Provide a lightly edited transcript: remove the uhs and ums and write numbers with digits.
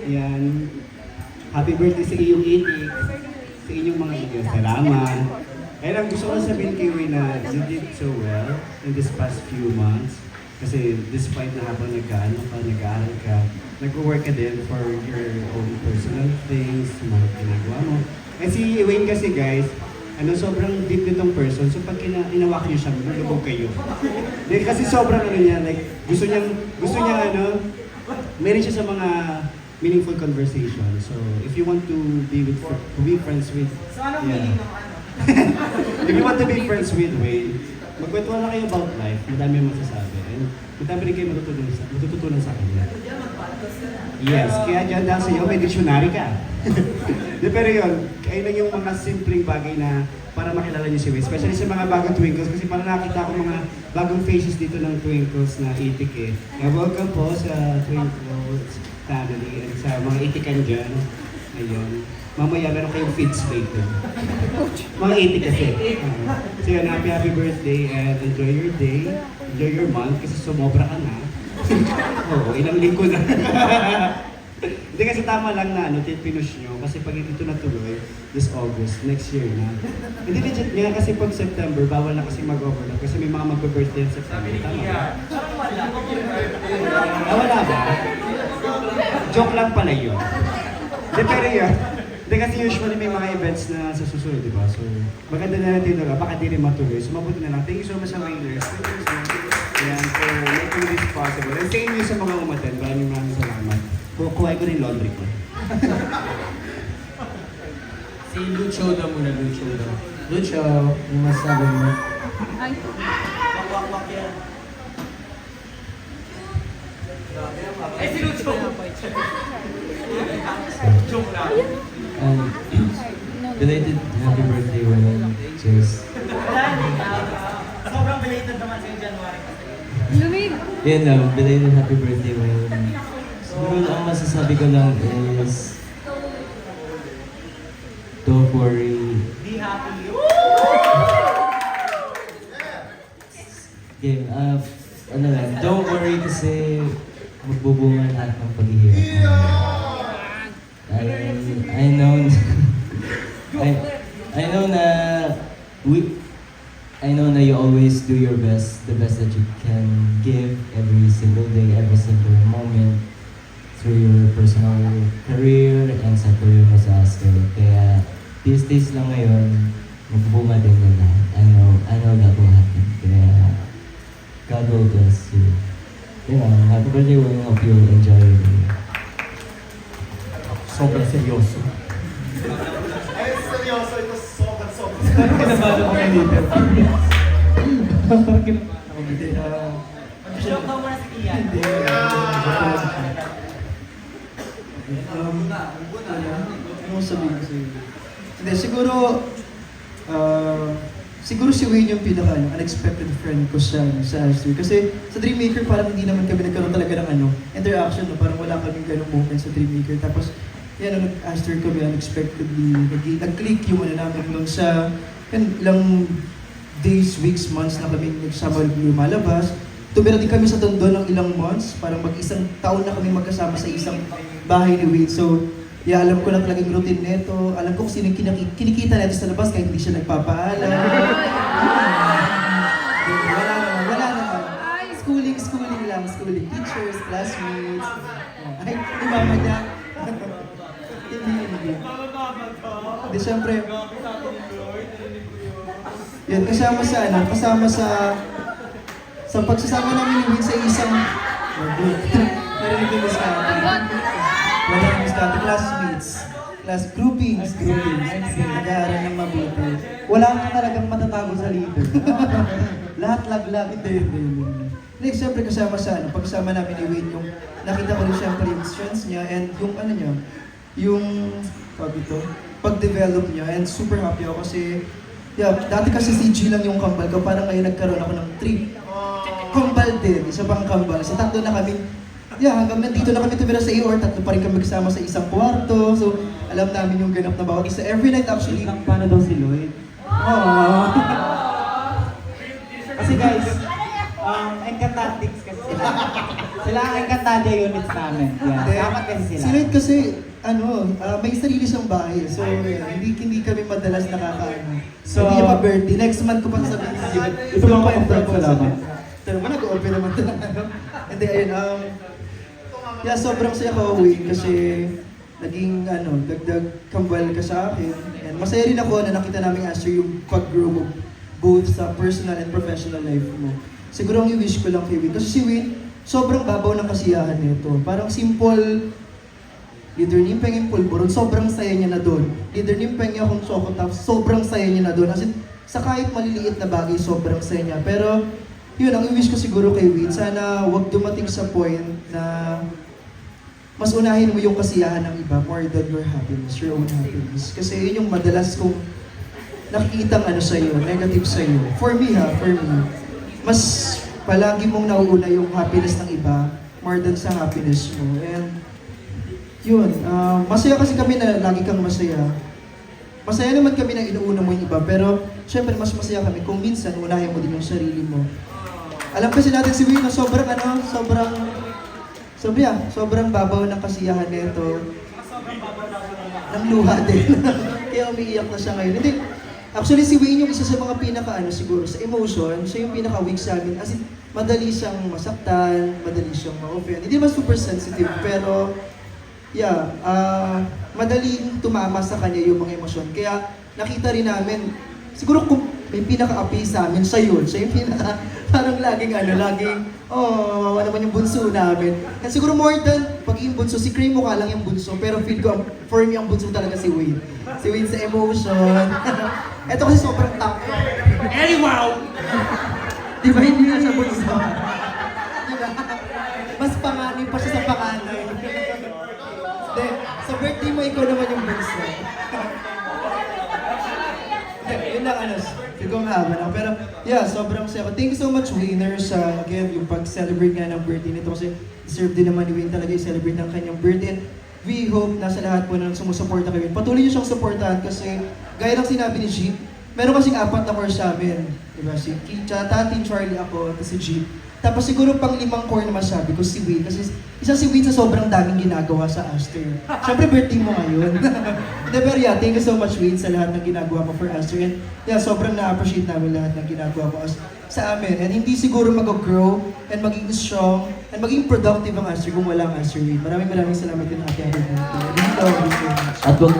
Yan. Happy birthday sa iyong itik. Sa inyong mga video. Salamat. Kaya lang gusto ko lang sabihin kay Wayne na you did so well in this past few months. Kasi despite na habang nag-aaral ka, nag-work ka din for your own personal things, mga ginagawa mo. And si Wayne kasi guys, sobrang deep nitong person. So pag inawakan niyo siya, lulubog kayo. Kasi sobrang niya, like, gusto niya meron siya sa mga meaningful conversation. So if you want to be friends with, So anong meaning ng ano? if you want to be friends with Wayne, magkwentuhan lang kayo about life, madami yung masasabi. And madami rin kayo matututunan sa kanya. Yes, kaya dyan dahil sa iyo, may dictionary ka. Pero yun, kaya lang yung mga simpleng bagay na para makilala niyo si Wayne. Especially sa mga bagong Twinkles, kasi parang nakita ko mga bagong faces dito ng Twinkles na itik eh. Kaya welcome po sa Twinkles family and sa mga itikan dyan. Ayun. Mamaya meron kayong feeds later. Mga itik kasi. So yun, happy birthday and enjoy your day. Enjoy your month kasi sumobra ka na. Oo, ilang linggo na. Hindi kasi tama lang na pinush nyo kasi pag ito natuloy, this August, next year na. Hindi legit nga kasi pag September, bawal na kasi mag-overlap kasi may mga mag-birthday in September. Tama ba? Wala ba? Joke lang pala yun. Hindi, pero yun. Hindi kasi usually may mga events na sa susunod, di ba? So, maganda na natin doon, baka di rin matuloy. So, mabuti na lang. Thank you so much sa Wailers. Thank you so much. Ayan, for making this possible. And thank you sa mga umaten. Maraming salamat. Kukuhay ko rin laundry ko. Si Lucho na muna, Lucho. Lucho, yung masabi mo. Ay. Wak-wak yan. Eh, si Lucho! Joke lang. Belated happy birthday, Wayne. Cheers. Sobrang belated naman sa January kasi. Lumig! Yan lang, belated happy birthday, Wayne. Siguro ang masasabi ko lang is don't worry. Be happy. Okay, don't worry kasi magbubunga lahat ng paghihirap. I know I know na I know na you always do your best, the best that you can give every single day, every single moment through your personal career and sa career mo sa school. Kaya these days lang ngayon, magbubunga din na lahat. I know that will happen. Kaya God will bless you. Happy birthday, Wayne. Hope you will enjoy your day. Sobrang seryoso. Ay, seryoso. Ito sobrang. Kinabahan ako ng leader. Mag-joke daw muna si Kian. Hindi. Ano sabihin ko sa'yo? Hindi, siguro si Wayne yung unexpected friend ko sa Aster. Kasi sa Dreammaker parang hindi naman kami nagkaroon talaga ng interaction. No? Parang wala kaming ganung moment sa Dreammaker. Tapos, nag-Aster kami unexpectedly. Nag-click yung namin nun sa ilang days, weeks, months na kami nagsama lumalabas. Tumira din kami sa Tondo ng ilang months. Parang mag-isang taon na kami magkasama sa isang bahay ni Wayne. So, alam ko lang talagang routine nito. Alam ko kung sino yung kinikita natin sa labas kahit hindi siya nagpapaalam. Wala naman. Schooling lang. Schooling teachers, classmates. Ay, mama niya. Hindi. Hindi, syempre. Yan, kasama sa pagsasama namin ni Wayne sa isang narinig ko sa classmates, groupings, nag-aaral ng mabuti. Wala ka talagang matatago sa leader. Lahat laglag, hindi. Siyempre pagsama namin ni Wayne, yung nakita ko rin siyempre yung strengths niya and yung pag-develop niya and super happy ako kasi dati kasi si G lang yung kambal ko, parang ngayon nagkaroon ako ng 3 kambal din, isa pang kambal. So tatlo na kami, hanggang nandito na kami tumira sa AOR, tatlo pa rin kami magsama sa isang kwarto. So alam namin yung ganap na bawat isa. Every night actually. Paano daw si Lloyd? Kasi guys, Encantatix kasi sila. Sila ang Encantadia units namin. Yeah. Dapat kasi sila. Si Lloyd kasi, may sarili siyang bahay. So, hindi kami madalas nakakaano. So, hindi niya pa birthday. Next month ko pa sasabihin si Lloyd. Ito mga kapag salamat. Pero man, nag-open naman ito ng ano. Hindi, ayun, yeah, sobrang saya ko, Wayne, kasi naging, dagdag kambal ka sa akin. And masaya rin ako na nakita namin after yung pag-grow mo, both sa personal and professional life mo. Siguro ang i-wish ko lang kay Wayne, kasi si Wayne, sobrang babaw ng kasiyahan nito. Parang simple, leader ni Peng yung pulburon, sobrang saya niya na doon. Leader ni Peng yung Choco Tops, sobrang saya niya na doon. As in, sa kahit maliliit na bagay, sobrang saya niya. Pero, yun, ang i-wish ko siguro kay Wayne, sana wag dumating sa point na mas unahin mo yung kasiyahan ng iba more than your happiness, your own happiness. Kasi yun yung madalas kong nakikitang sa'yo, negative sa'yo. For me, mas palagi mong nauuna yung happiness ng iba more than sa happiness mo. And yun, masaya kasi kami na lagi kang masaya. Masaya naman kami na inuuna mo yung iba, pero syempre mas masaya kami kung minsan unahin mo din yung sarili mo. Alam kasi natin si Wayne na sobrang babaw ng kasiyahan nito. Ng luha din. Kaya umiiyak na siya ngayon. Hindi, actually si Wayne yung isa sa mga siguro sa emotion, siya yung pinaka-weak sa amin. As in, madali siyang masaktan, madali siyang ma-offend. Hindi naman super sensitive, pero yeah, madaling tumama sa kanya yung mga emosyon. Kaya nakita rin namin, siguro kung may pinaka-api sa amin, siya yun. Siya yung parang laging, ano naman yung bunso namin. And siguro more than pagiging bunso, si Cream mukha lang yung bunso, pero feel ko, for me, ang bunso talaga si Wayne. Si Wayne sa emotion. Ito kasi sobrang top. Wow! Di ba hindi na siya bunso? Di ba? Mas panganib pa siya sa panganay. Hindi, sa birthday mo, ikaw naman yung bunso. Yun lang, feel ko mahaba na. Pero, yeah, sobrang saya ko. Thank you so much, Wayners, again, yung pag-celebrate nga ng birthday nito kasi deserve din naman ni Wayne talaga i-celebrate ng kanyang birthday. And we hope na sa lahat po na sumusuporta kay Wayne, patuloy niyo siyang supportahan kasi, gaya ng sinabi ni Jeep, meron kasing 4 na core sa amin. Diba? Si Kicha, Tati, Charlie, ako, at si Jeep. Tapos siguro pang 5 core na masabi ko si Wayne kasi isa si Wayne sa sobrang daming ginagawa sa Aster. Siyempre birthday mo ngayon. Hindi, pero yeah, thank you so much Wayne sa lahat ng ginagawa mo for Aster. And yeah, sobrang na-appreciate namin lahat ng ginagawa mo sa amin. And hindi siguro mag-grow and maging strong and maging productive ang Aster kung walang Aster Wayne. Maraming salamat din, Ate Abel. Thank you so much. At wag